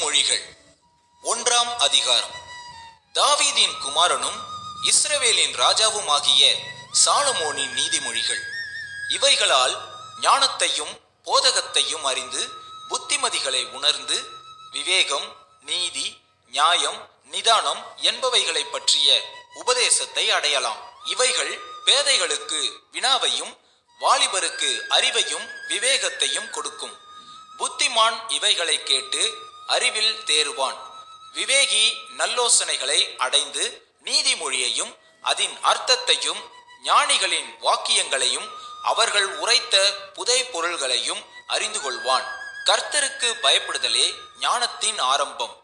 நீதிமொழிகள் 1ஆம் அதிகாரம். தாவீதின் குமாரனும் இஸ்ரவேலின் ராஜாவுமாகிய சாலமோனின் நீதிமொழிகள். இவைகளால் ஞானத்தையும் போதகத்தையும் அறிந்து புத்திமதிகளை உணர்ந்து விவேகம், நீதி, நியாயம், நிதானம் என்பவைகளை பற்றிய உபதேசத்தை அடையலாம். இவைகள் பேதைகளுக்கு வினாவையும் வாலிபருக்கு அறிவையும் விவேகத்தையும் கொடுக்கும். புத்திமான் இவைகளை கேட்டு அறிவில் தேறுவான். விவேகி நல்லோசனைகளை அடைந்து நீதிமொழியையும் அதன் அர்த்தத்தையும் ஞானிகளின் வாக்கியங்களையும் அவர்கள் உரைத்த புதை பொருள்களையும் அறிந்து கொள்வான். கர்த்தருக்கு பயப்படுதலே ஞானத்தின் ஆரம்பம்.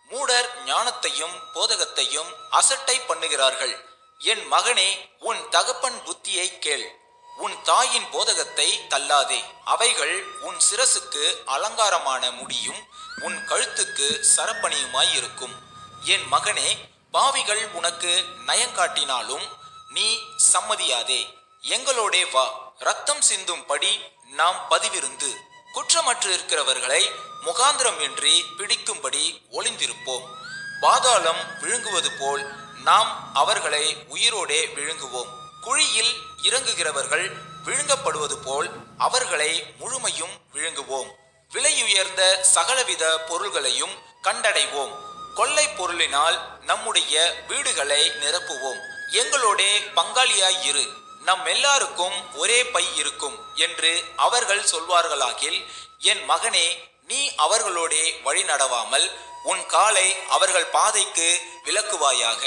மூடர் ஞானத்தையும் போதகத்தையும் அசட்டை பண்ணுகிறார்கள். என் மகனே, உன் தகப்பன் புத்தியை கேள், உன் தாயின் போதகத்தை தள்ளாதே. அவைகள் உன் சிரசுக்கு அலங்காரமான முடியும், உன் கழுத்துக்கு சரப்பணியுமாயிருக்கும். என் மகனே, பாவிகள் உனக்கு நயங்காட்டினாலும் நீ சம்மதியாதே. எங்களோடே வா, ரத்தம் சிந்தும் படி நாம் பதிவிருந்து குற்றமற்று இருக்கிறவர்களை முகாந்திரம் என்று பிடிக்கும்படி ஒளிந்திருப்போம். பாதாளம் விழுங்குவது போல் நாம் அவர்களை உயிரோடே விழுங்குவோம். குழியில் இறங்குகிறவர்கள் விழுங்கப்படுவது போல் அவர்களை முழுமையும் விழுங்குவோம். விலையுயர்ந்த சகலவித பொருள்களையும் கண்டடைவோம். கொள்ளை பொருளினால் நம்முடைய வீடுகளை நிரப்புவோம். எங்களோடே பங்காளியாய் இரு, நம் எல்லாருக்கும் ஒரே பை இருக்கும் என்று அவர்கள் சொல்வார்களாகில், என் மகனே, நீ அவர்களோடே வழி நடவாமல் உன் காலை அவர்கள் பாதைக்கு விலக்குவாயாக.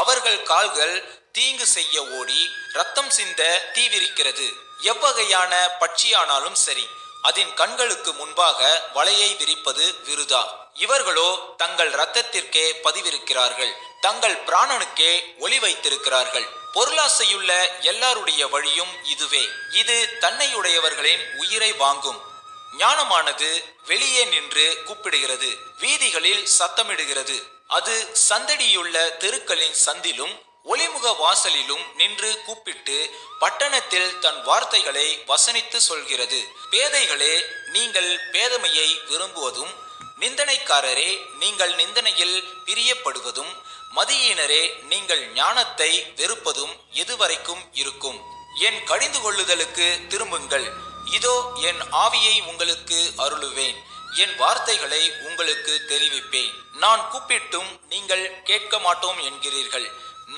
அவர்கள் கால்கள் தீங்கு செய்ய ஓடி ரத்தம் சிந்த தீவிரிக்கிறது. எவ்வகையான பட்சியானாலும் சரி, அதன் கண்களுக்கு முன்பாக வலையை விரிப்பது விருதா. இவர்களோ தங்கள் இரத்தத்திற்கே பதிவிருக்கிறார்கள், தங்கள் பிராணனுக்கே ஒளி வைத்திருக்கிறார்கள். பொருளாசையுள்ள எல்லாருடைய வழியும் இதுவே, இது தன்னையுடையவர்களின் உயிரை வாங்கும். ஞானமானது வெளியே நின்று கூப்பிடுகிறது, வீதிகளில் சத்தமிடுகிறது. அது சந்தடியுள்ள தெருக்களின் சந்திலும் ஒளிமுக வாசலிலும் நின்று கூப்பிட்டு பட்டணத்தில் தன் வார்த்தைகளை வசனித்து சொல்கிறது. பேதைகளே, நீங்கள் பேதமையை விரும்புவதும், நிந்தனைக்காரரே, நீங்கள் நிந்தனையில் பிரியப்படுவதும், மதியினரே, நீங்கள் ஞானத்தை வெறுப்பதும் எதுவரைக்கும் இருக்கும்? என் கடிந்து கொள்ளுதலுக்கு திரும்புங்கள். இதோ என் ஆவியை உங்களுக்கு அருளுவேன், என் வார்த்தைகளை உங்களுக்கு தெரிவிப்பேன். நான் கூப்பிட்டும் நீங்கள் கேட்க மாட்டோம் என்கிறீர்கள்.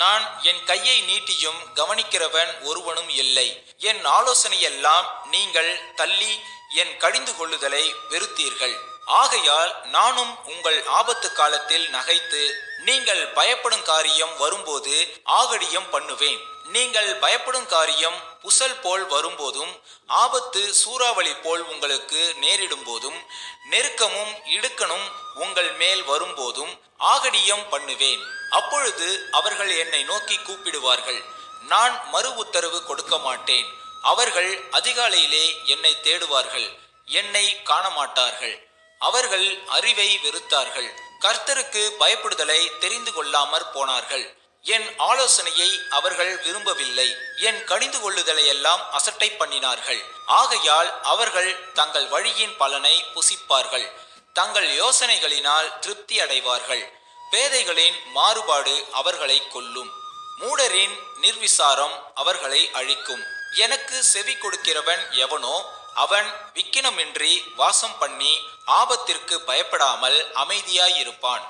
நான் என் கையை நீட்டியும் கவனிக்கிறவன் ஒருவனும் இல்லை. என் ஆலோசனையெல்லாம் நீங்கள் தள்ளி என் கடிந்து கொள்ளுதலை வெறுத்தீர்கள். ஆகையால் நானும் உங்கள் ஆபத்து காலத்தில் நகைத்து நீங்கள் பயப்படும் காரியம் வரும்போது ஆகடியம் பண்ணுவேன். நீங்கள் பயப்படும் காரியம் புசல் போல் வரும்போதும், ஆபத்து சூறாவளி போல் உங்களுக்கு நேரிடும் போதும், நெருக்கமும் இடுக்கணும் உங்கள் மேல் வரும்போதும் ஆகடியம் பண்ணுவேன். அப்பொழுது அவர்கள் என்னை நோக்கி கூப்பிடுவார்கள், நான் மறு உத்தரவு கொடுக்க மாட்டேன். அவர்கள் அதிகாலையிலே என்னை தேடுவார்கள், என்னை காண மாட்டார்கள். அவர்கள் அறிவை வெறுத்தார்கள், கர்த்தருக்கு பயப்படுதலை தெரிந்து கொள்ளாமற் போனார்கள். என் ஆலோசனையை அவர்கள் விரும்பவில்லை, என் கடிந்து கொள்ளுதலை எல்லாம் அசட்டை பண்ணினார்கள். ஆகையால் அவர்கள் தங்கள் வழியின் பலனை புசிப்பார்கள், தங்கள் யோசனைகளினால் திருப்தி அடைவார்கள். பேதைகளின் மாறுபாடு அவர்களை கொல்லும், மூடரின் நிர்விசாரம் அவர்களை அழிக்கும். எனக்கு செவி கொடுக்கிறவன் எவனோ அவன் விக்கினமின்றி வாசம் பண்ணி ஆபத்திற்கு பயப்படாமல் அமைதியாயிருப்பான்.